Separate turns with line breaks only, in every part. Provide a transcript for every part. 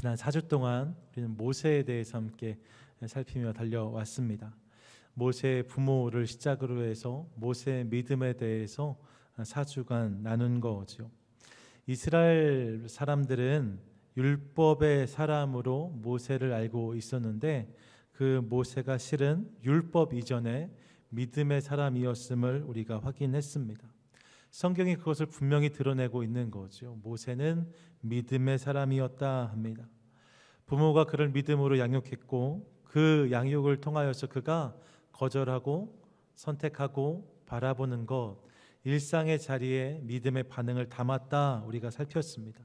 지난 4주 동안 우리는 모세에 대해서 함께 살피며 달려왔습니다. 모세의 부모를 시작으로 해서 모세의 믿음에 대해서 4주간 나눈 거죠. 이스라엘 사람들은 율법의 사람으로 모세를 알고 있었는데 그 모세가 실은 율법 이전에 믿음의 사람이었음을 우리가 확인했습니다. 성경이 그것을 분명히 드러내고 있는 거죠. 모세는 믿음의 사람이었다 합니다. 부모가 그를 믿음으로 양육했고 그 양육을 통하여서 그가 거절하고 선택하고 바라보는 것, 일상의 자리에 믿음의 반응을 담았다 우리가 살폈습니다.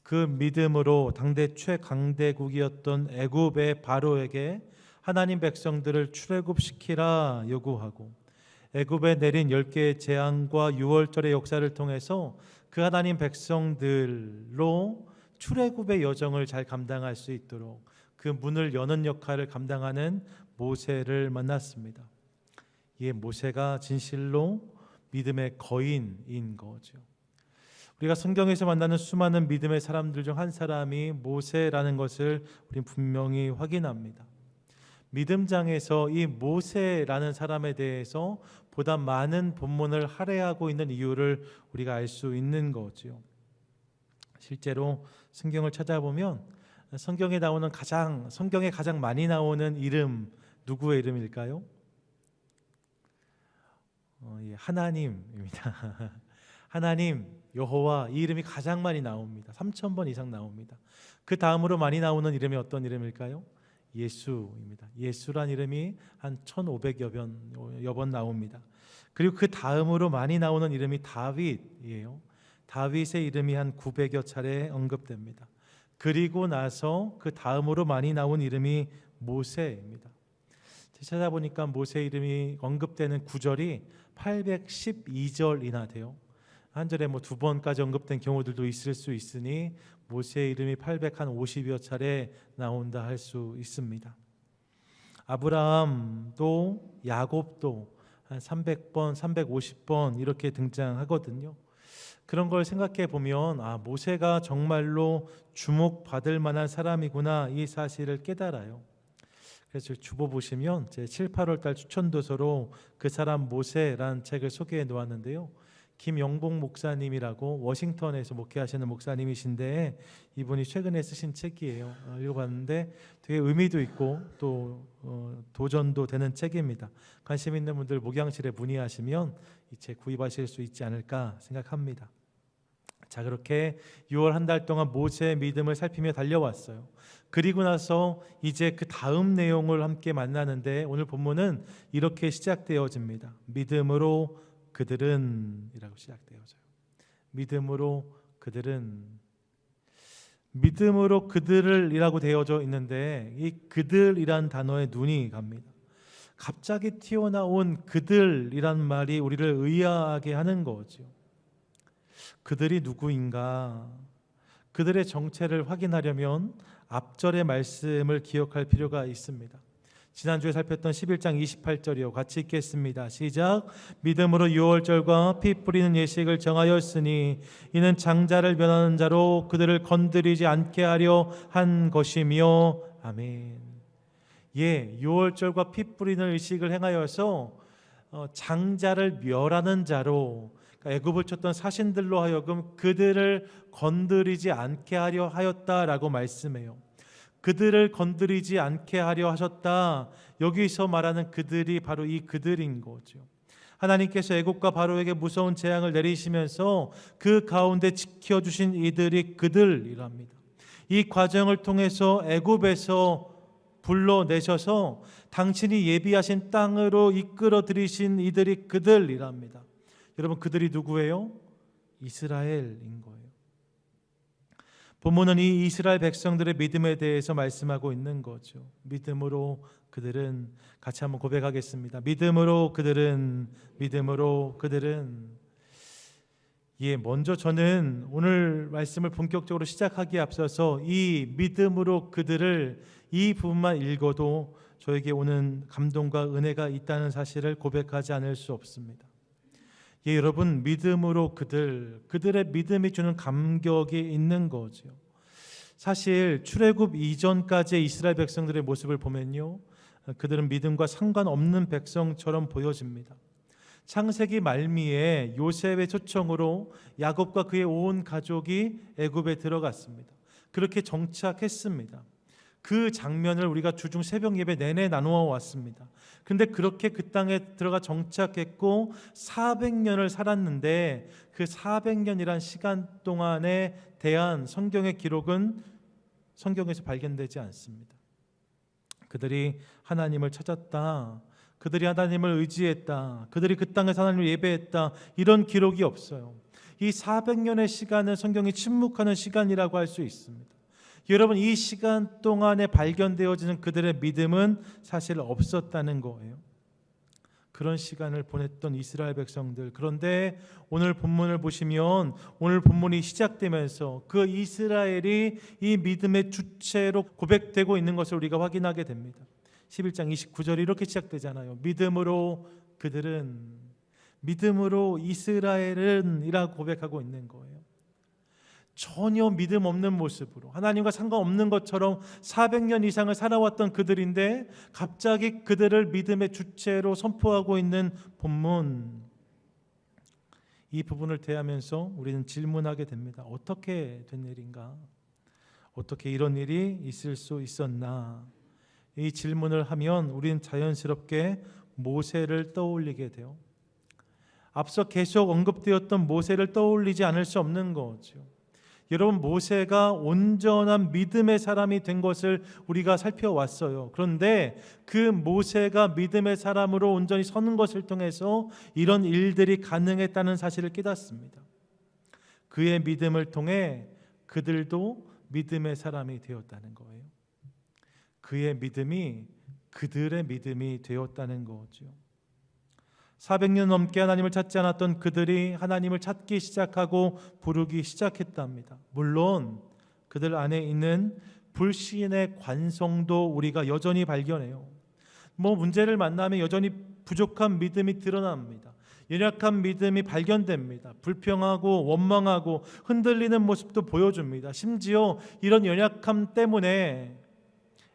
그 믿음으로 당대 최강대국이었던 애굽의 바로에게 하나님 백성들을 출애굽시키라 요구하고 애굽에 내린 10개의 재앙과 유월절의 역사를 통해서 그 하나님 백성들로 출애굽의 여정을 잘 감당할 수 있도록 그 문을 여는 역할을 감당하는 모세를 만났습니다. 이에 모세가 진실로 믿음의 거인인 거죠. 우리가 성경에서 만나는 수많은 믿음의 사람들 중 한 사람이 모세라는 것을 우리는 분명히 확인합니다. 믿음장에서 이 모세라는 사람에 대해서 보다 많은 본문을 할애하고 있는 이유를 우리가 알 수 있는 거죠. 실제로 성경을 찾아보면 성경에 가장 많이 나오는 이름 누구의 이름일까요? 하나님입니다. 하나님, 여호와, 이 이름이 가장 많이 나옵니다. 3,000번 이상 나옵니다. 그 다음으로 많이 나오는 이름이 어떤 이름일까요? 예수입니다. 예수란 이름이 한 1,500여 번 나옵니다. 그리고 그 다음으로 많이 나오는 이름이 다윗이에요. 다윗의 이름이 한 900여 차례 언급됩니다. 그리고 나서 그 다음으로 많이 나온 이름이 모세입니다. 찾아보니까 모세 이름이 언급되는 구절이 812절이나 돼요. 한 절에 두 번까지 언급된 경우들도 있을 수 있으니 모세의 이름이 850여 차례 나온다 할 수 있습니다. 아브라함도 야곱도 한 300번, 350번 이렇게 등장하거든요. 그런 걸 생각해 보면 모세가 정말로 주목받을 만한 사람이구나 이 사실을 깨달아요. 그래서 주보 보시면 제 7, 8월 달 추천도서로 그 사람 모세라는 책을 소개해 놓았는데요. 김영복 목사님이라고 워싱턴에서 목회하시는 목사님이신데 이분이 최근에 쓰신 책이에요. 읽어봤는데 되게 의미도 있고 또 도전도 되는 책입니다. 관심 있는 분들 목양실에 문의하시면 이 책 구입하실 수 있지 않을까 생각합니다. 자, 그렇게 6월 한 달 동안 모세의 믿음을 살피며 달려왔어요. 그리고 나서 이제 그 다음 내용을 함께 만나는데 오늘 본문은 이렇게 시작되어집니다. 믿음으로 그들은 이라고 시작되어져요. 믿음으로 그들을 이라고 되어져 있는데 이 그들이란 단어에 눈이 갑니다. 갑자기 튀어나온 그들이란 말이 우리를 의아하게 하는 거죠. 그들이 누구인가? 그들의 정체를 확인하려면 앞절의 말씀을 기억할 필요가 있습니다. 지난주에 살폈던 11장 28절이요. 같이 읽겠습니다. 시작. 믿음으로 유월절과 피 뿌리는 예식을 정하였으니 이는 장자를 면하는 자로 그들을 건드리지 않게 하려 한 것이며 아멘. 유월절과 피 뿌리는 의식을 행하여서 장자를 멸하는 자로 애굽을 쳤던 사신들로 하여금 그들을 건드리지 않게 하려 하였다라고 말씀해요. 그들을 건드리지 않게 하려 하셨다. 여기서 말하는 그들이 바로 이 그들인 거죠. 하나님께서 애굽과 바로에게 무서운 재앙을 내리시면서 그 가운데 지켜주신 이들이 그들이랍니다. 이 과정을 통해서 애굽에서 불러내셔서 당신이 예비하신 땅으로 이끌어 들이신 이들이 그들이랍니다. 여러분, 그들이 누구예요? 이스라엘인 거예요. 본문은 이 이스라엘 백성들의 믿음에 대해서 말씀하고 있는 거죠. 믿음으로 그들은, 같이 한번 고백하겠습니다. 믿음으로 그들은. 먼저 저는 오늘 말씀을 본격적으로 시작하기에 앞서서 이 믿음으로 그들을 이 부분만 읽어도 저에게 오는 감동과 은혜가 있다는 사실을 고백하지 않을 수 없습니다. 여러분, 믿음으로 그들의 믿음이 주는 감격이 있는 거죠. 사실 출애굽 이전까지의 이스라엘 백성들의 모습을 보면요, 그들은 믿음과 상관없는 백성처럼 보여집니다. 창세기 말미에 요셉의 초청으로 야곱과 그의 온 가족이 애굽에 들어갔습니다. 그렇게 정착했습니다. 그 장면을 우리가 주중 새벽 예배 내내 나누어 왔습니다. 그런데 그렇게 그 땅에 들어가 정착했고 400년을 살았는데 그 400년이란 시간 동안에 대한 성경의 기록은 성경에서 발견되지 않습니다. 그들이 하나님을 찾았다, 그들이 하나님을 의지했다, 그들이 그 땅에서 하나님을 예배했다, 이런 기록이 없어요. 이 400년의 시간은 성경이 침묵하는 시간이라고 할 수 있습니다. 여러분, 이 시간 동안에 발견되어지는 그들의 믿음은 사실 없었다는 거예요. 그런 시간을 보냈던 이스라엘 백성들. 그런데 오늘 본문을 보시면 오늘 본문이 시작되면서 그 이스라엘이 이 믿음의 주체로 고백되고 있는 것을 우리가 확인하게 됩니다. 11장 29절이 이렇게 시작되잖아요. 믿음으로 그들은, 믿음으로 이스라엘은 이라고 고백하고 있는 거예요. 전혀 믿음 없는 모습으로 하나님과 상관없는 것처럼 400년 이상을 살아왔던 그들인데 갑자기 그들을 믿음의 주체로 선포하고 있는 본문. 이 부분을 대하면서 우리는 질문하게 됩니다. 어떻게 된 일인가? 어떻게 이런 일이 있을 수 있었나? 이 질문을 하면 우리는 자연스럽게 모세를 떠올리게 돼요. 앞서 계속 언급되었던 모세를 떠올리지 않을 수 없는 거죠. 여러분, 모세가 온전한 믿음의 사람이 된 것을 우리가 살펴왔어요. 그런데 그 모세가 믿음의 사람으로 온전히 서는 것을 통해서 이런 일들이 가능했다는 사실을 깨닫습니다. 그의 믿음을 통해 그들도 믿음의 사람이 되었다는 거예요. 그의 믿음이 그들의 믿음이 되었다는 거죠. 400년 넘게 하나님을 찾지 않았던 그들이 하나님을 찾기 시작하고 부르기 시작했답니다. 물론 그들 안에 있는 불신의 관성도 우리가 여전히 발견해요. 문제를 만나면 여전히 부족한 믿음이 드러납니다. 연약한 믿음이 발견됩니다. 불평하고 원망하고 흔들리는 모습도 보여줍니다. 심지어 이런 연약함 때문에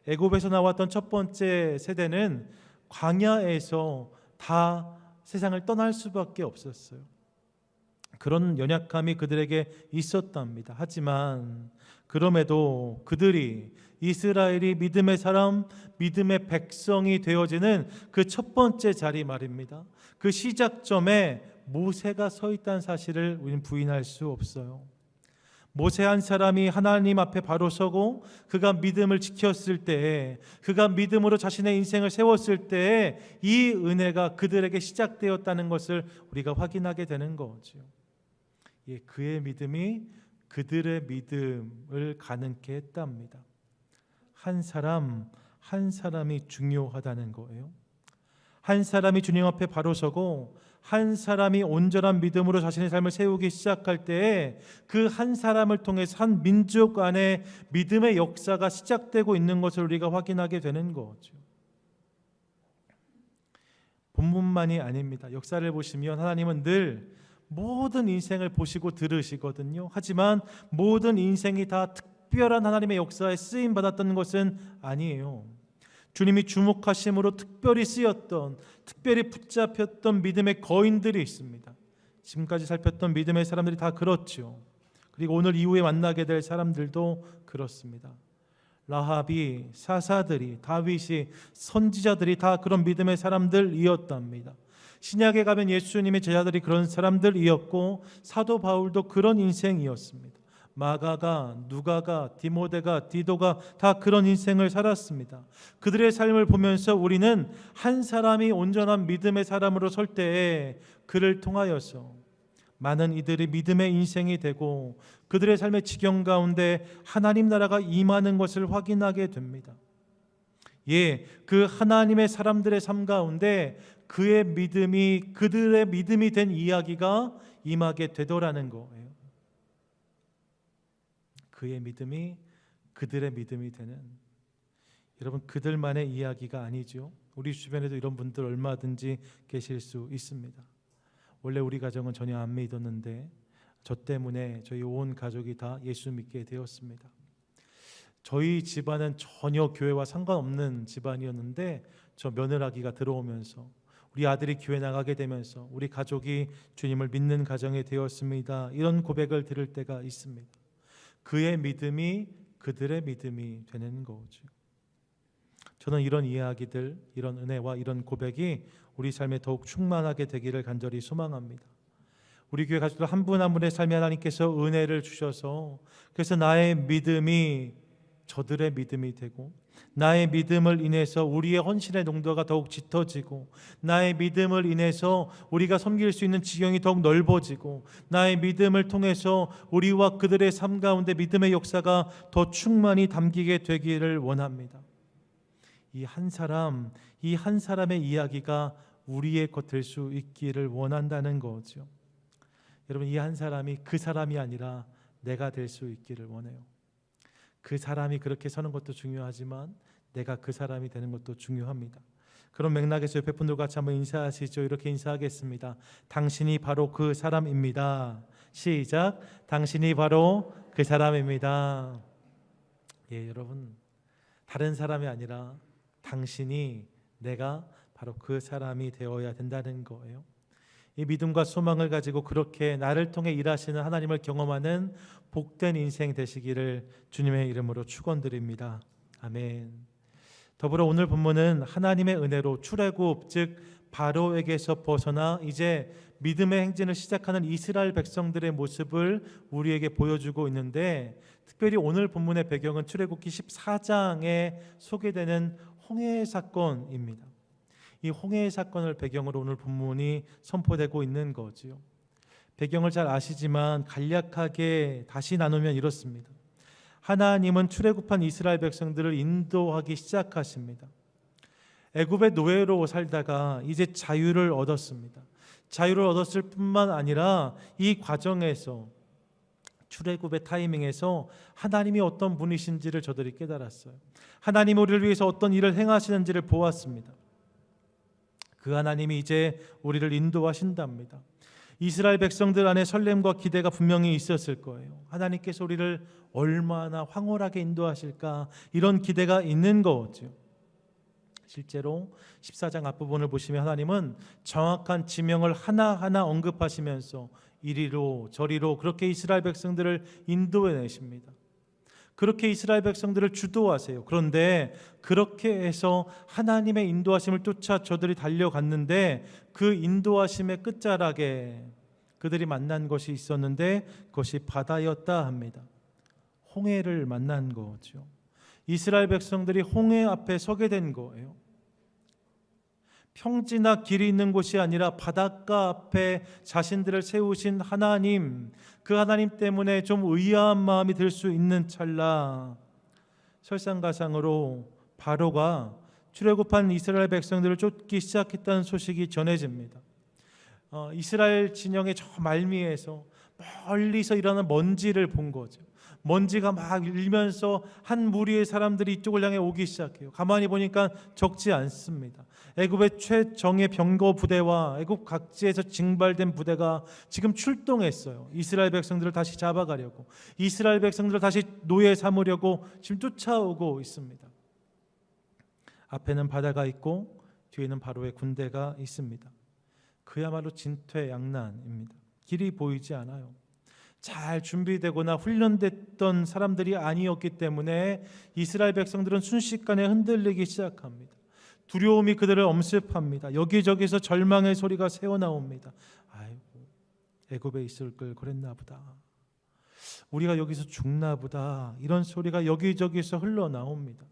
애굽에서 나왔던 첫 번째 세대는 광야에서 다 세상을 떠날 수밖에 없었어요. 그런 연약함이 그들에게 있었답니다. 하지만 그럼에도 그들이 이스라엘이 믿음의 사람, 믿음의 백성이 되어지는 그 첫 번째 자리 말입니다. 그 시작점에 모세가 서 있다는 사실을 우리는 부인할 수 없어요. 모세 한 사람이 하나님 앞에 바로 서고 그가 믿음을 지켰을 때에, 그가 믿음으로 자신의 인생을 세웠을 때에 이 은혜가 그들에게 시작되었다는 것을 우리가 확인하게 되는 거죠. 그의 믿음이 그들의 믿음을 가능케 했답니다. 한 사람 한 사람이 중요하다는 거예요. 한 사람이 주님 앞에 바로 서고 한 사람이 온전한 믿음으로 자신의 삶을 세우기 시작할 때에 그 한 사람을 통해서 한 민족 안에 믿음의 역사가 시작되고 있는 것을 우리가 확인하게 되는 거죠. 본문만이 아닙니다. 역사를 보시면 하나님은 늘 모든 인생을 보시고 들으시거든요. 하지만 모든 인생이 다 특별한 하나님의 역사에 쓰임 받았던 것은 아니에요. 주님이 주목하심으로 특별히 쓰였던, 특별히 붙잡혔던 믿음의 거인들이 있습니다. 지금까지 살폈던 믿음의 사람들이 다 그렇죠. 그리고 오늘 이후에 만나게 될 사람들도 그렇습니다. 라합이, 사사들이, 다윗이, 선지자들이 다 그런 믿음의 사람들이었답니다. 신약에 가면 예수님의 제자들이 그런 사람들이었고 사도 바울도 그런 인생이었습니다. 마가가, 누가가, 디모데가, 디도가 다 그런 인생을 살았습니다. 그들의 삶을 보면서 우리는 한 사람이 온전한 믿음의 사람으로 설 때에 그를 통하여서 많은 이들이 믿음의 인생이 되고 그들의 삶의 지경 가운데 하나님 나라가 임하는 것을 확인하게 됩니다. 그 하나님의 사람들의 삶 가운데 그의 믿음이 그들의 믿음이 된 이야기가 임하게 되더라는 거예요. 그의 믿음이 그들의 믿음이 되는, 여러분, 그들만의 이야기가 아니죠. 우리 주변에도 이런 분들 얼마든지 계실 수 있습니다. 원래 우리 가정은 전혀 안 믿었는데 저 때문에 저희 온 가족이 다 예수 믿게 되었습니다. 저희 집안은 전혀 교회와 상관없는 집안이었는데 저 며느라기가 들어오면서 우리 아들이 교회 나가게 되면서 우리 가족이 주님을 믿는 가정이 되었습니다. 이런 고백을 들을 때가 있습니다. 그의 믿음이 그들의 믿음이 되는 거죠. 저는 이런 이야기들, 이런 은혜와 이런 고백이 우리 삶에 더욱 충만하게 되기를 간절히 소망합니다. 우리 교회 가족들 한 분 한 분의 삶에 하나님께서 은혜를 주셔서 그래서 나의 믿음이 저들의 믿음이 되고 나의 믿음을 인해서 우리의 헌신의 농도가 더욱 짙어지고 나의 믿음을 인해서 우리가 섬길 수 있는 지경이 더욱 넓어지고 나의 믿음을 통해서 우리와 그들의 삶 가운데 믿음의 역사가 더 충만히 담기게 되기를 원합니다. 이 한 사람의 이야기가 우리의 것 될 수 있기를 원한다는 거죠. 여러분, 이 한 사람이 그 사람이 아니라 내가 될 수 있기를 원해요. 그 사람이 그렇게 서는 것도 중요하지만 내가 그 사람이 되는 것도 중요합니다. 그런 맥락에서 옆에 분들과 같이 한번 인사하시죠. 이렇게 인사하겠습니다. 당신이 바로 그 사람입니다. 시작. 당신이 바로 그 사람입니다. 예, 여러분, 다른 사람이 아니라 당신이, 내가 바로 그 사람이 되어야 된다는 거예요. 이 믿음과 소망을 가지고 그렇게 나를 통해 일하시는 하나님을 경험하는 복된 인생 되시기를 주님의 이름으로 축원드립니다. 아멘. 더불어 오늘 본문은 하나님의 은혜로 출애굽, 즉 바로에게서 벗어나 이제 믿음의 행진을 시작하는 이스라엘 백성들의 모습을 우리에게 보여주고 있는데, 특별히 오늘 본문의 배경은 출애굽기 14장에 소개되는 홍해 사건입니다. 이 홍해 사건을 배경으로 오늘 본문이 선포되고 있는 거지요. 배경을 잘 아시지만 간략하게 다시 나누면 이렇습니다. 하나님은 출애굽한 이스라엘 백성들을 인도하기 시작하십니다. 애굽의 노예로 살다가 이제 자유를 얻었습니다. 자유를 얻었을 뿐만 아니라 이 과정에서, 출애굽의 타이밍에서 하나님이 어떤 분이신지를 저들이 깨달았어요. 하나님이 우리를 위해서 어떤 일을 행하시는지를 보았습니다. 그 하나님이 이제 우리를 인도하신답니다. 이스라엘 백성들 안에 설렘과 기대가 분명히 있었을 거예요. 하나님께서 우리를 얼마나 황홀하게 인도하실까, 이런 기대가 있는 거죠. 실제로 14장 앞부분을 보시면 하나님은 정확한 지명을 하나하나 언급하시면서 이리로 저리로 그렇게 이스라엘 백성들을 인도해내십니다. 그렇게 이스라엘 백성들을 주도하세요. 그런데 그렇게 해서 하나님의 인도하심을 쫓아 저들이 달려갔는데 그 인도하심의 끝자락에 그들이 만난 것이 있었는데 그것이 바다였다 합니다. 홍해를 만난 거죠. 이스라엘 백성들이 홍해 앞에 서게 된 거예요. 평지나 길이 있는 곳이 아니라 바닷가 앞에 자신들을 세우신 하나님, 그 하나님 때문에 좀 의아한 마음이 들 수 있는 찰나, 설상가상으로 바로가 출애굽한 이스라엘 백성들을 쫓기 시작했다는 소식이 전해집니다. 이스라엘 진영의 저 말미에서 멀리서 일어나는 먼지를 본 거죠. 먼지가 막 일면서 한 무리의 사람들이 이쪽을 향해 오기 시작해요. 가만히 보니까 적지 않습니다. 애굽의 최정예 병거 부대와 애굽 각지에서 징발된 부대가 지금 출동했어요. 이스라엘 백성들을 다시 잡아가려고, 이스라엘 백성들을 다시 노예 삼으려고 지금 쫓아오고 있습니다. 앞에는 바다가 있고 뒤에는 바로의 군대가 있습니다. 그야말로 진퇴양난입니다. 길이 보이지 않아요. 잘 준비되거나 훈련됐던 사람들이 아니었기 때문에 이스라엘 백성들은 순식간에 흔들리기 시작합니다. 두려움이 그들을 엄습합니다. 여기저기서 절망의 소리가 새어나옵니다. 아이고, 애굽에 있을 걸 그랬나 보다, 우리가 여기서 죽나 보다, 이런 소리가 여기저기서 흘러나옵니다.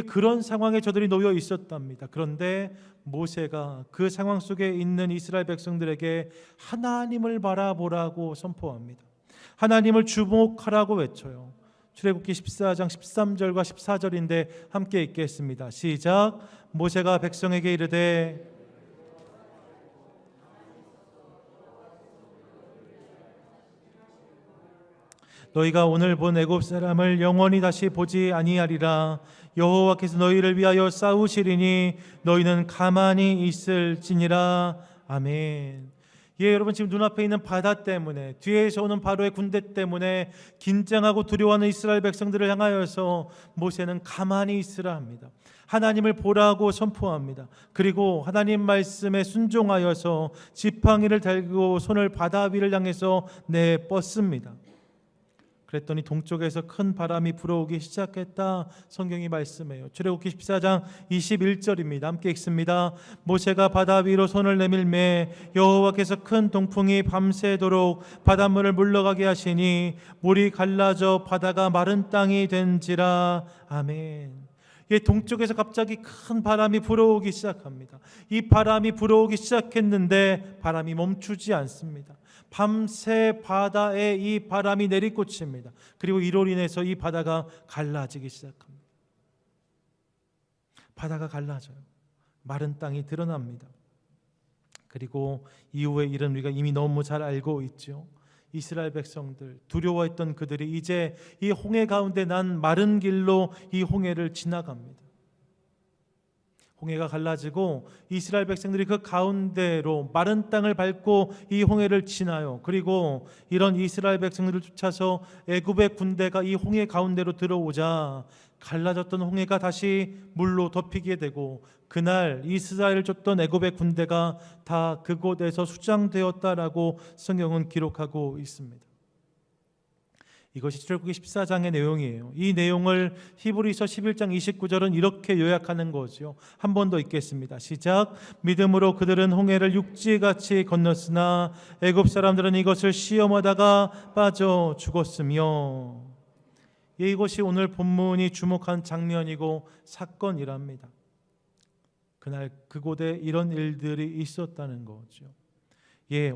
그런 상황에 저들이 놓여 있었답니다. 그런데 모세가 그 상황 속에 있는 이스라엘 백성들에게 하나님을 바라보라고 선포합니다. 하나님을 주목하라고 외쳐요. 출애굽기 14장 13절과 14절인데 함께 읽겠습니다. 시작. 모세가 백성에게 이르되 너희가 오늘 본 애굽 사람을 영원히 다시 보지 아니하리라. 여호와께서 너희를 위하여 싸우시리니 너희는 가만히 있을지니라. 아멘. 여러분 지금 눈앞에 있는 바다 때문에, 뒤에서 오는 바로의 군대 때문에 긴장하고 두려워하는 이스라엘 백성들을 향하여서 모세는 가만히 있으라 합니다. 하나님을 보라고 선포합니다. 그리고 하나님 말씀에 순종하여서 지팡이를 들고 손을 바다 위를 향해서 내뻗습니다. 그랬더니 동쪽에서 큰 바람이 불어오기 시작했다. 성경이 말씀해요. 출애굽기 14장 21절입니다. 함께 읽습니다. 모세가 바다 위로 손을 내밀매 여호와께서 큰 동풍이 밤새도록 바닷물을 물러가게 하시니 물이 갈라져 바다가 마른 땅이 된지라. 아멘. 동쪽에서 갑자기 큰 바람이 불어오기 시작합니다. 이 바람이 불어오기 시작했는데 바람이 멈추지 않습니다. 밤새 바다에 이 바람이 내리꽂힙니다. 그리고 이로 인해서 이 바다가 갈라지기 시작합니다. 바다가 갈라져요. 마른 땅이 드러납니다. 그리고 이후의 일은 우리가 이미 너무 잘 알고 있죠. 이스라엘 백성들, 두려워했던 그들이 이제 이 홍해 가운데 난 마른 길로 이 홍해를 지나갑니다. 홍해가 갈라지고 이스라엘 백성들이 그 가운데로 마른 땅을 밟고 이 홍해를 지나요. 그리고 이런 이스라엘 백성들을 쫓아서 애굽의 군대가 이 홍해 가운데로 들어오자 갈라졌던 홍해가 다시 물로 덮이게 되고, 그날 이스라엘을 쫓던 애굽의 군대가 다 그곳에서 수장되었다라고 성경은 기록하고 있습니다. 이것이 출애굽기 14장의 내용이에요. 이 내용을 히브리서 11장 29절은 이렇게 요약하는 거죠. 한 번 더 읽겠습니다. 시작. 믿음으로 그들은 홍해를 육지같이 건넜으나 애굽 사람들은 이것을 시험하다가 빠져 죽었으며. 이것이 오늘 본문이 주목한 장면이고 사건이랍니다. 그날 그곳에 이런 일들이 있었다는 거죠.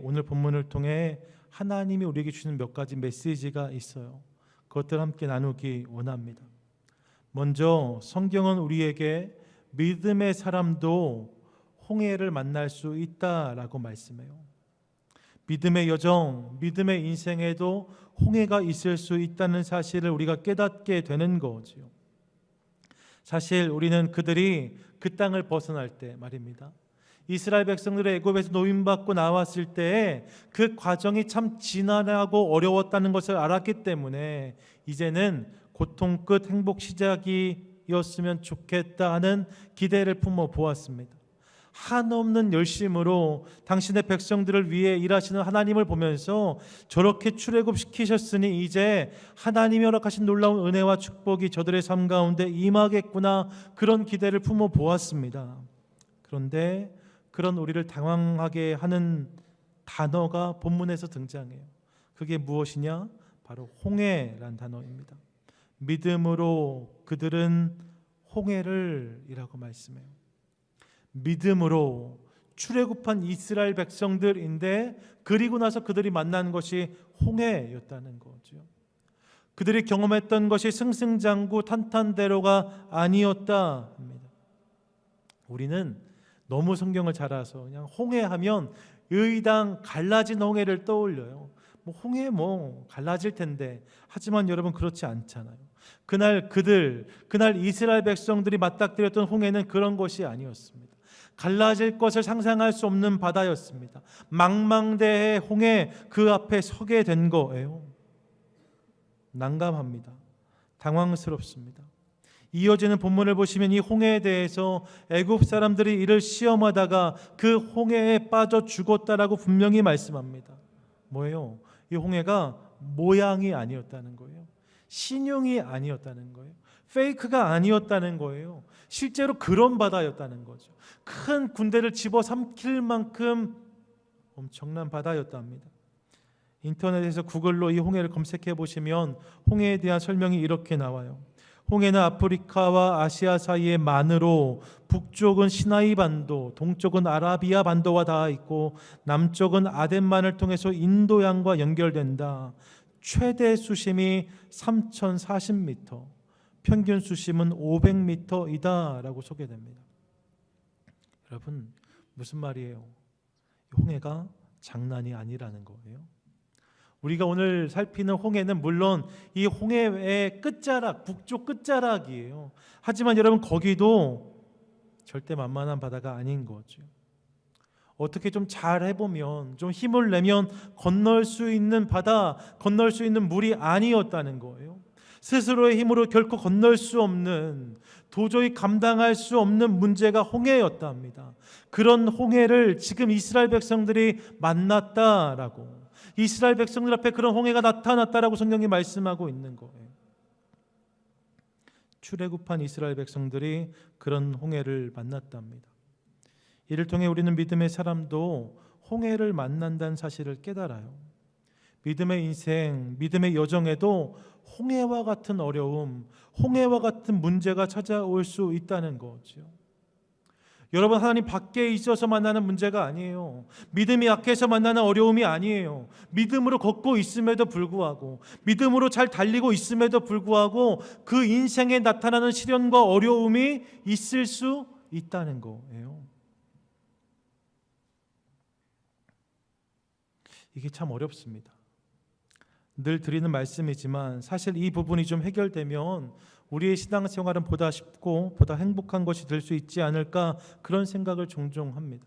오늘 본문을 통해 하나님이 우리에게 주시는 몇 가지 메시지가 있어요. 그것들 함께 나누기 원합니다. 먼저 성경은 우리에게 믿음의 사람도 홍해를 만날 수 있다라고 말씀해요. 믿음의 여정, 믿음의 인생에도 홍해가 있을 수 있다는 사실을 우리가 깨닫게 되는 거죠. 사실 우리는 그들이 그 땅을 벗어날 때 말입니다, 이스라엘 백성들의 애굽에서 노임받고 나왔을 때에 그 과정이 참 지난하고 어려웠다는 것을 알았기 때문에 이제는 고통 끝 행복 시작이었으면 좋겠다 하는 기대를 품어 보았습니다. 한없는 열심으로 당신의 백성들을 위해 일하시는 하나님을 보면서 저렇게 출애굽시키셨으니 이제 하나님이 허락하신 놀라운 은혜와 축복이 저들의 삶 가운데 임하겠구나, 그런 기대를 품어 보았습니다. 그런데 그런 우리를 당황하게 하는 단어가 본문에서 등장해요. 그게 무엇이냐? 바로 홍해란 단어입니다. 믿음으로 그들은 홍해를 이라고 말씀해요. 믿음으로 출애굽한 이스라엘 백성들인데, 그리고 나서 그들이 만난 것이 홍해였다는 거죠. 그들이 경험했던 것이 승승장구 탄탄대로가 아니었다 합니다. 우리는 너무 성경을 잘 알아서 그냥 홍해하면 의당 갈라진 홍해를 떠올려요. 홍해 갈라질 텐데. 하지만 여러분 그렇지 않잖아요. 그날 이스라엘 백성들이 맞닥뜨렸던 홍해는 그런 것이 아니었습니다. 갈라질 것을 상상할 수 없는 바다였습니다. 망망대해 홍해 그 앞에 서게 된 거예요. 난감합니다. 당황스럽습니다. 이어지는 본문을 보시면 이 홍해에 대해서 애굽 사람들이 이를 시험하다가 그 홍해에 빠져 죽었다라고 분명히 말씀합니다. 뭐예요? 이 홍해가 모양이 아니었다는 거예요. 신용이 아니었다는 거예요. 페이크가 아니었다는 거예요. 실제로 그런 바다였다는 거죠. 큰 군대를 집어삼킬 만큼 엄청난 바다였답니다. 인터넷에서 구글로 이 홍해를 검색해 보시면 홍해에 대한 설명이 이렇게 나와요. 홍해는 아프리카와 아시아 사이의 만으로 북쪽은 시나이 반도, 동쪽은 아라비아 반도와 닿아 있고 남쪽은 아덴만을 통해서 인도양과 연결된다. 최대 수심이 3040m, 평균 수심은 500m이다 라고 소개됩니다. 여러분 무슨 말이에요? 홍해가 장난이 아니라는 거예요. 우리가 오늘 살피는 홍해는 물론 이 홍해의 끝자락, 북쪽 끝자락이에요. 하지만 여러분 거기도 절대 만만한 바다가 아닌 거죠. 어떻게 좀 잘 해보면, 좀 힘을 내면 건널 수 있는 바다, 건널 수 있는 물이 아니었다는 거예요. 스스로의 힘으로 결코 건널 수 없는, 도저히 감당할 수 없는 문제가 홍해였다 합니다. 그런 홍해를 지금 이스라엘 백성들이 만났다라고, 이스라엘 백성들 앞에 그런 홍해가 나타났다라고 성경이 말씀하고 있는 거예요. 출애굽한 이스라엘 백성들이 그런 홍해를 만났답니다. 이를 통해 우리는 믿음의 사람도 홍해를 만난다는 사실을 깨달아요. 믿음의 인생, 믿음의 여정에도 홍해와 같은 어려움, 홍해와 같은 문제가 찾아올 수 있다는 거죠. 여러분, 하나님 밖에 있어서 만나는 문제가 아니에요. 믿음이 약해서 만나는 어려움이 아니에요. 믿음으로 걷고 있음에도 불구하고, 믿음으로 잘 달리고 있음에도 불구하고 그 인생에 나타나는 시련과 어려움이 있을 수 있다는 거예요. 이게 참 어렵습니다. 늘 드리는 말씀이지만 사실 이 부분이 좀 해결되면 우리의 신앙생활은 보다 쉽고 보다 행복한 것이 될 수 있지 않을까, 그런 생각을 종종 합니다.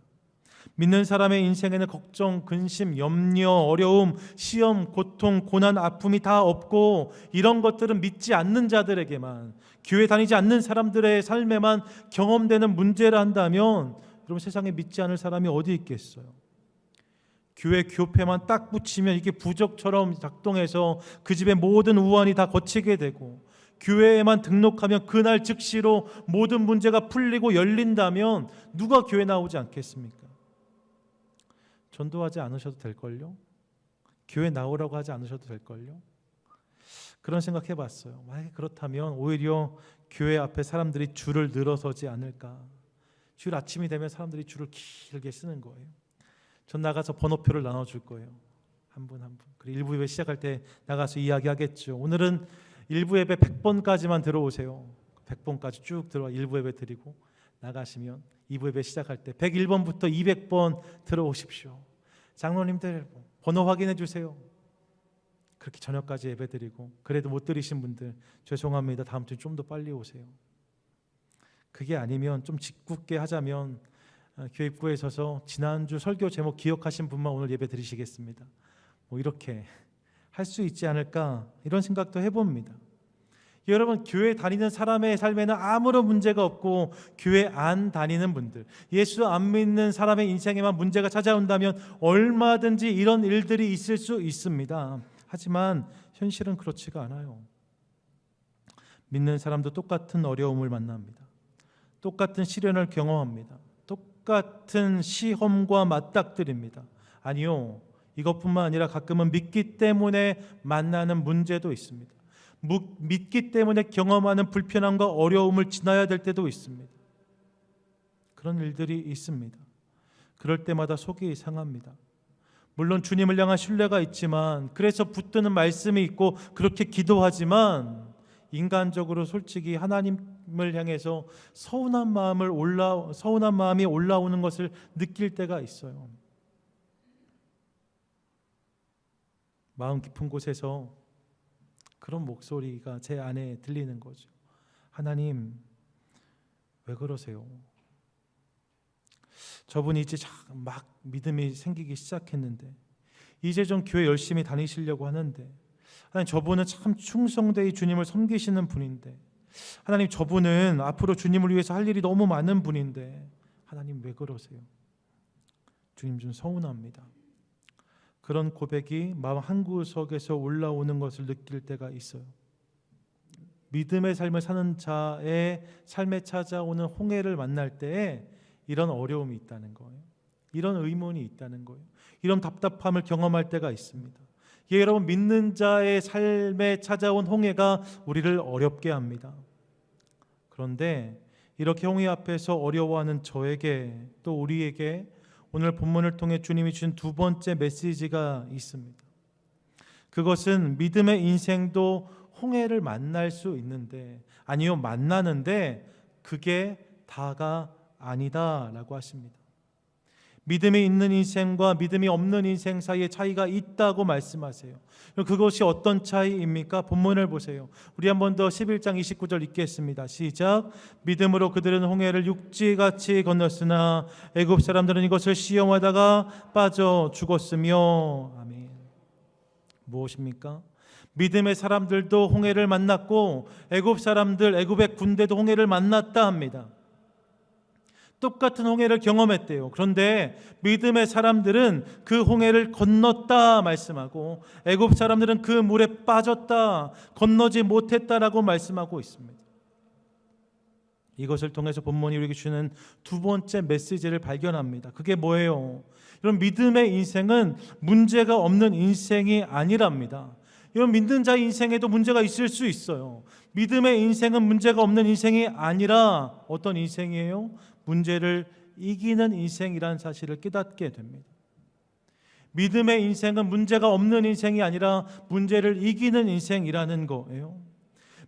믿는 사람의 인생에는 걱정, 근심, 염려, 어려움, 시험, 고통, 고난, 아픔이 다 없고, 이런 것들은 믿지 않는 자들에게만, 교회 다니지 않는 사람들의 삶에만 경험되는 문제라 한다면 여러분, 세상에 믿지 않을 사람이 어디 있겠어요? 교회 교패만 딱 붙이면 이게 부적처럼 작동해서 그 집의 모든 우환이 다 거치게 되고, 교회에만 등록하면 그날 즉시로 모든 문제가 풀리고 열린다면 누가 교회 나오지 않겠습니까? 전도하지 않으셔도 될걸요? 교회 나오라고 하지 않으셔도 될걸요? 그런 생각 해봤어요. 만약에 그렇다면 오히려 교회 앞에 사람들이 줄을 늘어서지 않을까. 주일 아침이 되면 사람들이 줄을 길게 쓰는 거예요. 전 나가서 번호표를 나눠줄 거예요. 한 분 한 분. 그리고 일부 예배 시작할 때 나가서 이야기하겠죠. 오늘은 일부 예배 100번까지만 들어오세요. 100번까지 쭉 들어와 일부 예배 드리고, 나가시면 2부 예배 시작할 때 101번부터 200번 들어오십시오. 장로님들 번호 확인해 주세요. 그렇게 저녁까지 예배 드리고, 그래도 못 드리신 분들 죄송합니다. 다음 주에 좀 더 빨리 오세요. 그게 아니면 좀 짓궂게 하자면 교회 입구에 서서 지난주 설교 제목 기억하신 분만 오늘 예배 드리시겠습니다. 이렇게 할 수 있지 않을까, 이런 생각도 해봅니다. 여러분, 교회 다니는 사람의 삶에는 아무런 문제가 없고, 교회 안 다니는 분들, 예수 안 믿는 사람의 인생에만 문제가 찾아온다면 얼마든지 이런 일들이 있을 수 있습니다. 하지만 현실은 그렇지가 않아요. 믿는 사람도 똑같은 어려움을 만납니다. 똑같은 시련을 경험합니다. 똑같은 시험과 맞닥뜨립니다. 아니요, 이것뿐만 아니라 가끔은 믿기 때문에 만나는 문제도 있습니다. 믿기 때문에 경험하는 불편함과 어려움을 지나야 될 때도 있습니다. 그런 일들이 있습니다. 그럴 때마다 속이 상합니다. 물론 주님을 향한 신뢰가 있지만, 그래서 붙드는 말씀이 있고 그렇게 기도하지만, 인간적으로 솔직히 하나님을 향해서 서운한 마음이 올라오는 것을 느낄 때가 있어요. 마음 깊은 곳에서 그런 목소리가 제 안에 들리는 거죠. 하나님, 왜 그러세요? 저분이 이제 막 믿음이 생기기 시작했는데, 이제 좀 교회 열심히 다니시려고 하는데, 하나님, 저분은 참 충성되이 주님을 섬기시는 분인데, 하나님, 저분은 앞으로 주님을 위해서 할 일이 너무 많은 분인데, 하나님 왜 그러세요? 주님, 좀 서운합니다. 그런 고백이 마음 한구석에서 올라오는 것을 느낄 때가 있어요. 믿음의 삶을 사는 자의 삶에 찾아오는 홍해를 만날 때에 이런 어려움이 있다는 거예요. 이런 의문이 있다는 거예요. 이런 답답함을 경험할 때가 있습니다. 여러분, 믿는 자의 삶에 찾아온 홍해가 우리를 어렵게 합니다. 그런데 이렇게 홍해 앞에서 어려워하는 저에게, 또 우리에게 오늘 본문을 통해 주님이 주신 두 번째 메시지가 있습니다. 그것은 믿음의 인생도 홍해를 만날 수 있는데, 아니요, 만나는데 그게 다가 아니다라고 하십니다. 믿음이 있는 인생과 믿음이 없는 인생 사이에 차이가 있다고 말씀하세요. 그것이 어떤 차이입니까? 본문을 보세요. 우리 한 번 더 11장 29절 읽겠습니다. 시작. 믿음으로 그들은 홍해를 육지같이 건넜으나 애굽 사람들은 이것을 시험하다가 빠져 죽었으며. 아멘. 무엇입니까? 믿음의 사람들도 홍해를 만났고 애굽 사람들, 애굽의 군대도 홍해를 만났다 합니다. 똑같은 홍해를 경험했대요. 그런데 믿음의 사람들은 그 홍해를 건넜다 말씀하고 애굽 사람들은 그 물에 빠졌다, 건너지 못했다라고 말씀하고 있습니다. 이것을 통해서 본문이 우리에게 주는 두 번째 메시지를 발견합니다. 그게 뭐예요? 여러분, 믿음의 인생은 문제가 없는 인생이 아니랍니다. 여러분, 믿는 자의 인생에도 문제가 있을 수 있어요. 믿음의 인생은 문제가 없는 인생이 아니라 어떤 인생이에요? 문제를 이기는 인생이라는 사실을 깨닫게 됩니다. 믿음의 인생은 문제가 없는 인생이 아니라 문제를 이기는 인생이라는 거예요.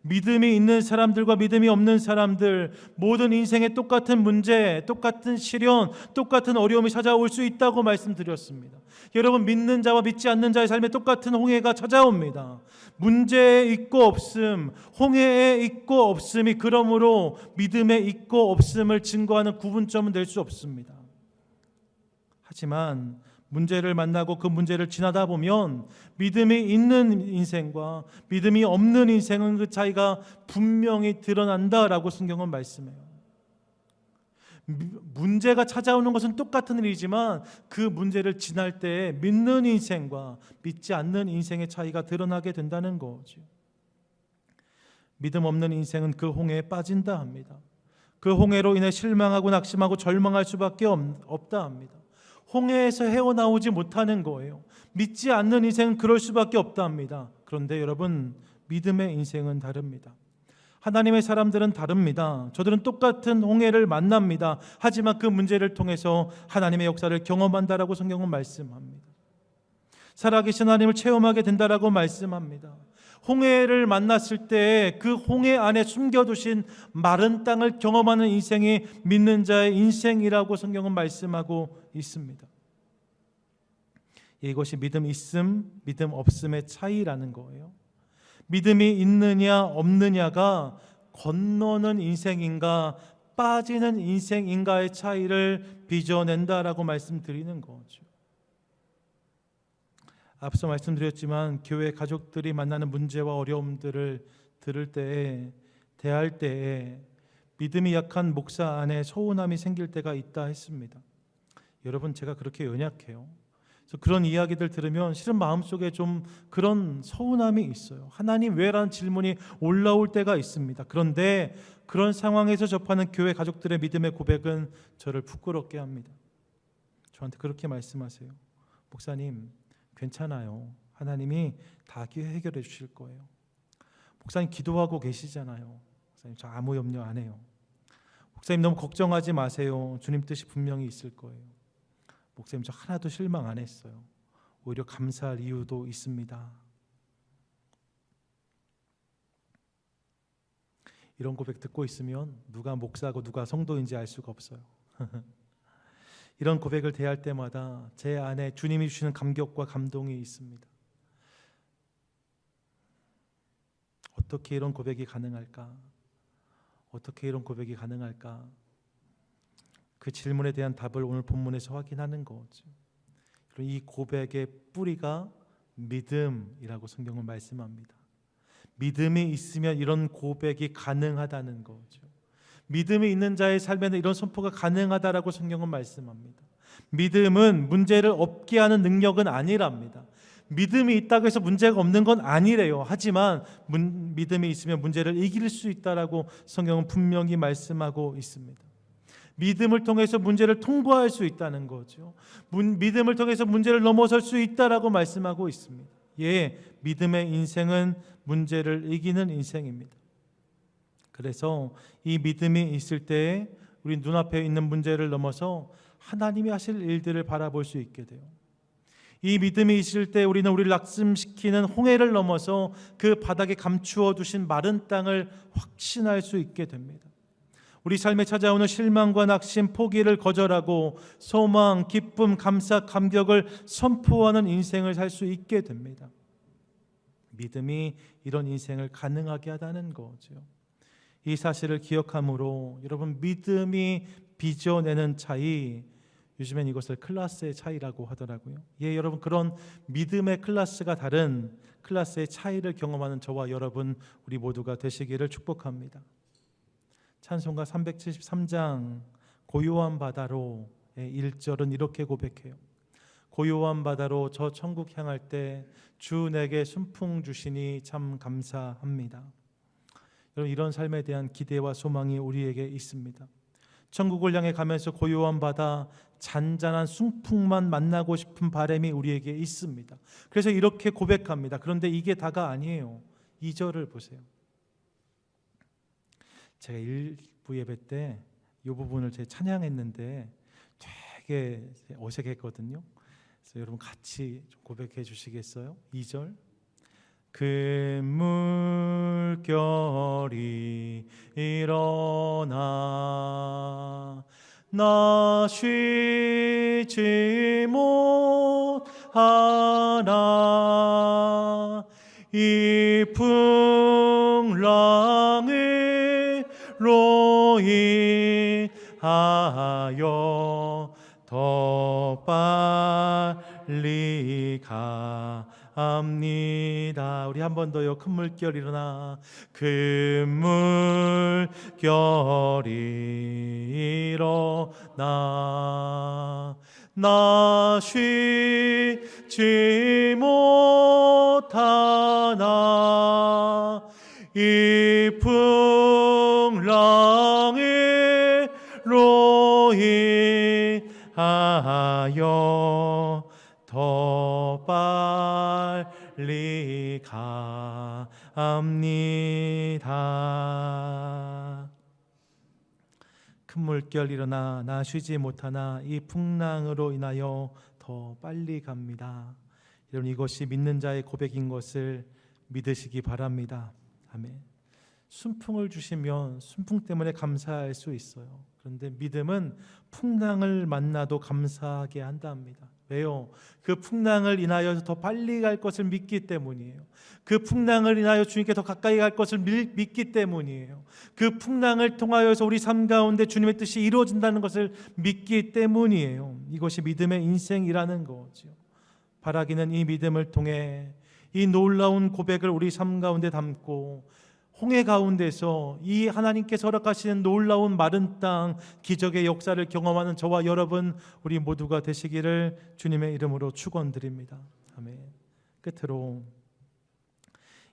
믿음이 있는 사람들과 믿음이 없는 사람들, 모든 인생에 똑같은 문제, 똑같은 시련, 똑같은 어려움이 찾아올 수 있다고 말씀드렸습니다. 여러분, 믿는 자와 믿지 않는 자의 삶에 똑같은 홍해가 찾아옵니다. 문제에 있고 없음, 홍해에 있고 없음이 그러므로 믿음에 있고 없음을 증거하는 구분점은 될 수 없습니다. 하지만 문제를 만나고 그 문제를 지나다 보면 믿음이 있는 인생과 믿음이 없는 인생은 그 차이가 분명히 드러난다라고 성경은 말씀해요. 문제가 찾아오는 것은 똑같은 일이지만 그 문제를 지날 때 믿는 인생과 믿지 않는 인생의 차이가 드러나게 된다는 거죠. 믿음 없는 인생은 그 홍해에 빠진다 합니다. 그 홍해로 인해 실망하고 낙심하고 절망할 수밖에 없다 합니다. 홍해에서 헤어나오지 못하는 거예요. 믿지 않는 인생은 그럴 수밖에 없다 합니다. 그런데 여러분, 믿음의 인생은 다릅니다. 하나님의 사람들은 다릅니다. 저들은 똑같은 홍해를 만납니다. 하지만 그 문제를 통해서 하나님의 역사를 경험한다라고 성경은 말씀합니다. 살아계신 하나님을 체험하게 된다라고 말씀합니다. 홍해를 만났을 때 그 홍해 안에 숨겨두신 마른 땅을 경험하는 인생이 믿는 자의 인생이라고 성경은 말씀하고 있습니다. 이것이 믿음 있음, 믿음 없음의 차이라는 거예요. 믿음이 있느냐 없느냐가 건너는 인생인가 빠지는 인생인가의 차이를 빚어낸다라고 말씀드리는 거죠. 앞서 말씀드렸지만 교회 가족들이 만나는 문제와 어려움들을 들을 때에, 대할 때에 믿음이 약한 목사 안에 서운함이 생길 때가 있다 했습니다. 여러분, 제가 그렇게 연약해요. 그래서 그런 이야기들 들으면 실은 마음속에 좀 그런 서운함이 있어요. 하나님 왜라는 질문이 올라올 때가 있습니다. 그런데 그런 상황에서 접하는 교회 가족들의 믿음의 고백은 저를 부끄럽게 합니다. 저한테 그렇게 말씀하세요. 목사님, 괜찮아요. 하나님이 다 해결해 주실 거예요. 목사님 기도하고 계시잖아요. 목사님 저 아무 염려 안 해요. 목사님 너무 걱정하지 마세요. 주님 뜻이 분명히 있을 거예요. 목사님 저 하나도 실망 안 했어요. 오히려 감사할 이유도 있습니다. 이런 고백 듣고 있으면 누가 목사고 누가 성도인지 알 수가 없어요. 이런 고백을 대할 때마다 제 안에 주님이 주시는 감격과 감동이 있습니다. 어떻게 이런 고백이 가능할까? 어떻게 이런 고백이 가능할까? 그 질문에 대한 답을 오늘 본문에서 확인하는 거죠. 이 고백의 뿌리가 믿음이라고 성경은 말씀합니다. 믿음이 있으면 이런 고백이 가능하다는 거죠. 믿음이 있는 자의 삶에는 이런 선포가 가능하다라고 성경은 말씀합니다. 믿음은 문제를 없게 하는 능력은 아니랍니다. 믿음이 있다고 해서 문제가 없는 건 아니래요. 하지만 믿음이 있으면 문제를 이길 수 있다라고 성경은 분명히 말씀하고 있습니다. 믿음을 통해서 문제를 통과할 수 있다는 거죠. 믿음을 통해서 문제를 넘어설 수 있다라고 말씀하고 있습니다. 예, 믿음의 인생은 문제를 이기는 인생입니다. 그래서 이 믿음이 있을 때 우리 눈앞에 있는 문제를 넘어서 하나님이 하실 일들을 바라볼 수 있게 돼요. 이 믿음이 있을 때 우리는 우리를 낙심시키는 홍해를 넘어서 그 바닥에 감추어 두신 마른 땅을 확신할 수 있게 됩니다. 우리 삶에 찾아오는 실망과 낙심, 포기를 거절하고 소망, 기쁨, 감사, 감격을 선포하는 인생을 살 수 있게 됩니다. 믿음이 이런 인생을 가능하게 하다는 거죠. 이 사실을 기억함으로 여러분, 믿음이 빚어내는 차이, 요즘엔 이것을 클래스의 차이라고 하더라고요. 예, 여러분, 그런 믿음의 클래스가 다른 클래스의 차이를 경험하는 저와 여러분, 우리 모두가 되시기를 축복합니다. 찬송가 373장 고요한 바다로의 1절은 이렇게 고백해요. 고요한 바다로 저 천국 향할 때 주 내게 순풍 주시니 참 감사합니다. 여러분, 이런 삶에 대한 기대와 소망이 우리에게 있습니다. 천국을 향해 가면서 고요한 바다, 잔잔한 순풍만 만나고 싶은 바람이 우리에게 있습니다. 그래서 이렇게 고백합니다. 그런데 이게 다가 아니에요. 2절을 보세요. 제가 1부 예배 때 이 부분을 제가 찬양했는데 되게 어색했거든요. 그래서 여러분 같이 좀 고백해 주시겠어요? 2절. 그 물결이 일어나 나 쉬지 못하나 이 풍랑으로 인하여 더 빨리 가합니다. 우리 한 번 더요. 큰 물결 일어나 그 물결이 일어나 나 쉬지 못하나 이 풍랑으로 인하여 더 빨리 가합니다. 큰 물결 일어나 나 쉬지 못하나 이 풍랑으로 인하여 더 빨리 갑니다. 여러분, 이것이 믿는 자의 고백인 것을 믿으시기 바랍니다. 아멘. 순풍을 주시면 순풍 때문에 감사할 수 있어요. 그런데 믿음은 풍랑을 만나도 감사하게 한답니다. 왜요? 그 풍랑을 인하여 더 빨리 갈 것을 믿기 때문이에요. 그 풍랑을 인하여 주님께 더 가까이 갈 것을 믿기 때문이에요. 그 풍랑을 통하여서 우리 삶 가운데 주님의 뜻이 이루어진다는 것을 믿기 때문이에요. 이것이 믿음의 인생이라는 거죠. 바라기는 이 믿음을 통해 이 놀라운 고백을 우리 삶 가운데 담고 홍해 가운데서 이 하나님께서 허락하시는 놀라운 마른 땅 기적의 역사를 경험하는 저와 여러분, 우리 모두가 되시기를 주님의 이름으로 축원드립니다. 아멘. 끝으로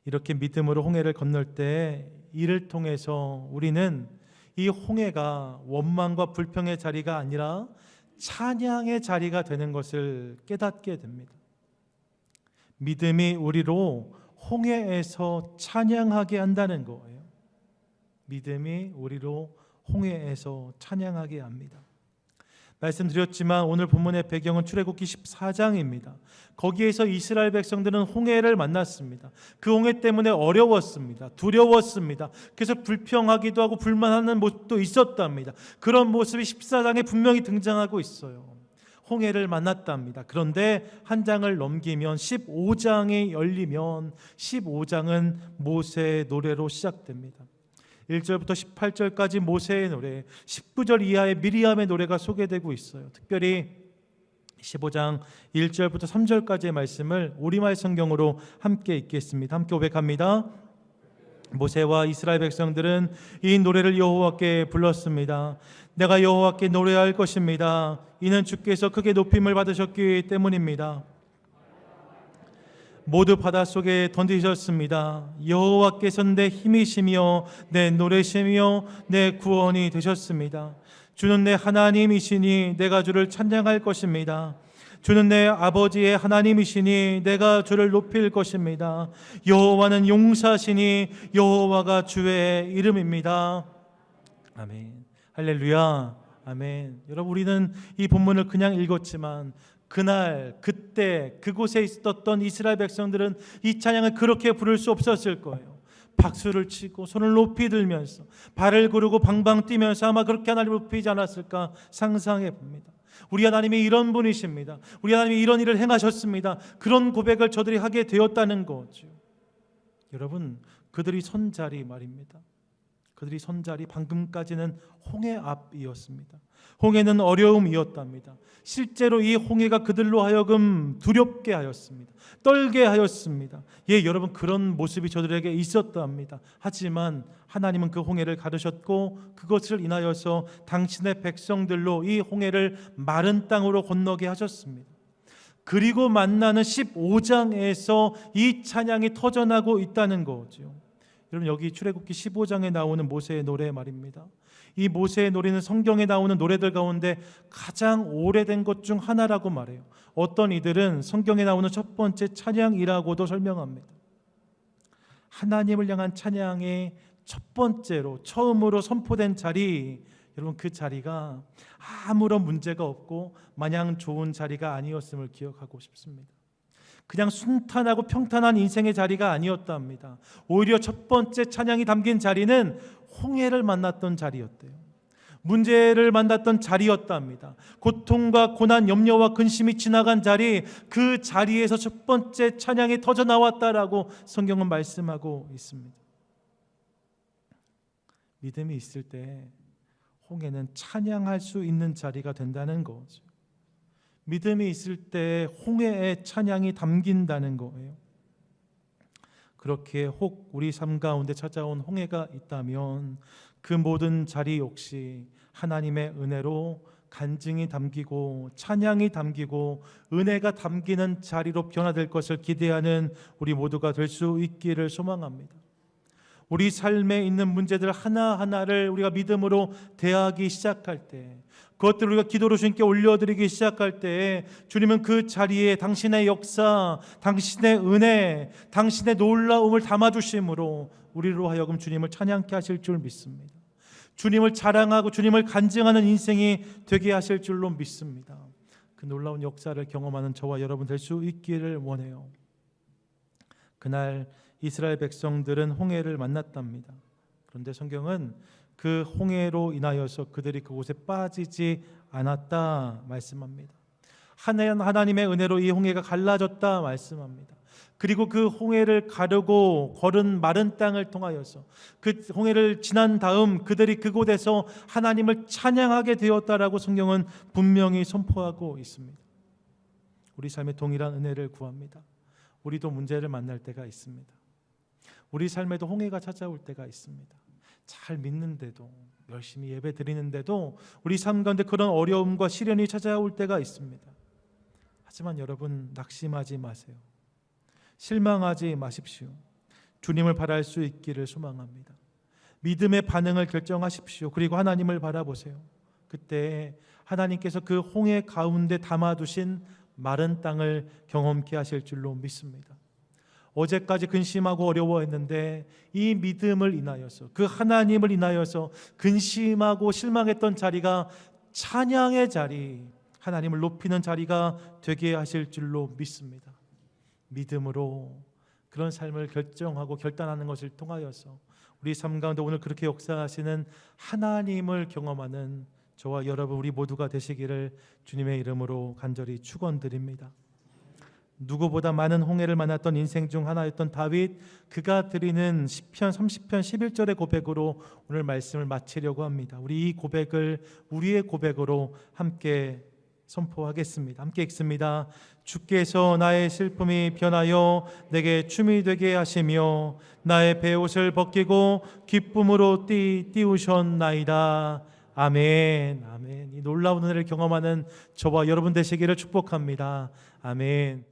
이렇게 믿음으로 홍해를 건널 때 이를 통해서 우리는 이 홍해가 원망과 불평의 자리가 아니라 찬양의 자리가 되는 것을 깨닫게 됩니다. 믿음이 우리로 홍해에서 찬양하게 한다는 거예요. 믿음이 우리로 홍해에서 찬양하게 합니다. 말씀드렸지만 오늘 본문의 배경은 출애굽기 14장입니다. 거기에서 이스라엘 백성들은 홍해를 만났습니다. 그 홍해 때문에 어려웠습니다. 두려웠습니다. 그래서 불평하기도 하고 불만하는 모습도 있었답니다. 그런 모습이 14장에 분명히 등장하고 있어요. 홍해를 만났답니다. 그런데 한 장을 넘기면 15장이 열리면 15장은 모세의 노래로 시작됩니다. 1절부터 18절까지 모세의 노래, 19절 이하의 미리암의 노래가 소개되고 있어요. 특별히 15장 1절부터 3절까지의 말씀을 우리말 성경으로 함께 읽겠습니다. 함께 고백합니다. 모세와 이스라엘 백성들은 이 노래를 여호와께 불렀습니다. 내가 여호와께 노래할 것입니다. 이는 주께서 크게 높임을 받으셨기 때문입니다. 모두 바닷속에 던지셨습니다. 여호와께서는 내 힘이시며 내 노래시며 내 구원이 되셨습니다. 주는 내 하나님이시니 내가 주를 찬양할 것입니다. 주는 내 아버지의 하나님이시니 내가 주를 높일 것입니다. 여호와는 용사시니 여호와가 주의 이름입니다. 아멘. 할렐루야. 아멘. 여러분, 우리는 이 본문을 그냥 읽었지만 그날 그때 그곳에 있었던 이스라엘 백성들은 이 찬양을 그렇게 부를 수 없었을 거예요. 박수를 치고 손을 높이 들면서 발을 구르고 방방 뛰면서 아마 그렇게 하나님을 높이지 않았을까 상상해 봅니다. 우리 하나님이 이런 분이십니다. 우리 하나님이 이런 일을 행하셨습니다. 그런 고백을 저들이 하게 되었다는 거죠. 여러분, 그들이 선 자리 말입니다. 그들이 선 자리 방금까지는 홍해 앞이었습니다. 홍해는 어려움이었답니다. 실제로 이 홍해가 그들로 하여금 두렵게 하였습니다. 떨게 하였습니다. 예, 여러분, 그런 모습이 저들에게 있었답니다. 하지만 하나님은 그 홍해를 가르셨고 그것을 인하여서 당신의 백성들로 이 홍해를 마른 땅으로 건너게 하셨습니다. 그리고 만나는 15장에서 이 찬양이 터져나고 있다는 거죠. 여러분, 여기 출애굽기 15장에 나오는 모세의 노래 말입니다. 이 모세의 노래는 성경에 나오는 노래들 가운데 가장 오래된 것 중 하나라고 말해요. 어떤 이들은 성경에 나오는 첫 번째 찬양이라고도 설명합니다. 하나님을 향한 찬양의 첫 번째로 처음으로 선포된 자리, 여러분, 그 자리가 아무런 문제가 없고 마냥 좋은 자리가 아니었음을 기억하고 싶습니다. 그냥 순탄하고 평탄한 인생의 자리가 아니었답니다. 오히려 첫 번째 찬양이 담긴 자리는 홍해를 만났던 자리였대요. 문제를 만났던 자리였답니다. 고통과 고난, 염려와 근심이 지나간 자리, 그 자리에서 첫 번째 찬양이 터져 나왔다라고 성경은 말씀하고 있습니다. 믿음이 있을 때 홍해는 찬양할 수 있는 자리가 된다는 거죠. 믿음이 있을 때 홍해의 찬양이 담긴다는 거예요. 그렇게 혹 우리 삶 가운데 찾아온 홍해가 있다면 그 모든 자리 역시 하나님의 은혜로 간증이 담기고 찬양이 담기고 은혜가 담기는 자리로 변화될 것을 기대하는 우리 모두가 될 수 있기를 소망합니다. 우리 삶에 있는 문제들 하나하나를 우리가 믿음으로 대하기 시작할 때, 그것들을 우리가 기도로 주님께 올려드리기 시작할 때 주님은 그 자리에 당신의 역사, 당신의 은혜, 당신의 놀라움을 담아주심으로 우리로 하여금 주님을 찬양케 하실 줄 믿습니다. 주님을 자랑하고 주님을 간증하는 인생이 되게 하실 줄로 믿습니다. 그 놀라운 역사를 경험하는 저와 여러분 될 수 있기를 원해요. 그날 이스라엘 백성들은 홍해를 만났답니다. 그런데 성경은 그 홍해로 인하여서 그들이 그곳에 빠지지 않았다 말씀합니다. 하나님의 은혜로 이 홍해가 갈라졌다 말씀합니다. 그리고 그 홍해를 가르고 걸은 마른 땅을 통하여서 그 홍해를 지난 다음 그들이 그곳에서 하나님을 찬양하게 되었다라고 성경은 분명히 선포하고 있습니다. 우리 삶에 동일한 은혜를 구합니다. 우리도 문제를 만날 때가 있습니다. 우리 삶에도 홍해가 찾아올 때가 있습니다. 잘 믿는데도, 열심히 예배 드리는데도 우리 삶 가운데 그런 어려움과 시련이 찾아올 때가 있습니다. 하지만 여러분, 낙심하지 마세요. 실망하지 마십시오. 주님을 바랄 수 있기를 소망합니다. 믿음의 반응을 결정하십시오. 그리고 하나님을 바라보세요. 그때 하나님께서 그 홍해 가운데 담아두신 마른 땅을 경험케 하실 줄로 믿습니다. 어제까지 근심하고 어려워했는데 이 믿음을 인하여서, 그 하나님을 인하여서 근심하고 실망했던 자리가 찬양의 자리, 하나님을 높이는 자리가 되게 하실 줄로 믿습니다. 믿음으로 그런 삶을 결정하고 결단하는 것을 통하여서 우리 삶 가운데 오늘 그렇게 역사하시는 하나님을 경험하는 저와 여러분 우리 모두가 되시기를 주님의 이름으로 간절히 축원드립니다. 누구보다 많은 홍해를 만났던 인생 중 하나였던 다윗, 그가 드리는 시편 30편 11절의 고백으로 오늘 말씀을 마치려고 합니다. 우리 이 고백을 우리의 고백으로 함께 선포하겠습니다. 함께 읽습니다. 주께서 나의 슬픔이 변하여 내게 춤이 되게 하시며 나의 베옷을 벗기고 기쁨으로 띄우셨나이다. 아멘. 아멘. 이 놀라운 은혜를 경험하는 저와 여러분 되시기를 축복합니다. 아멘.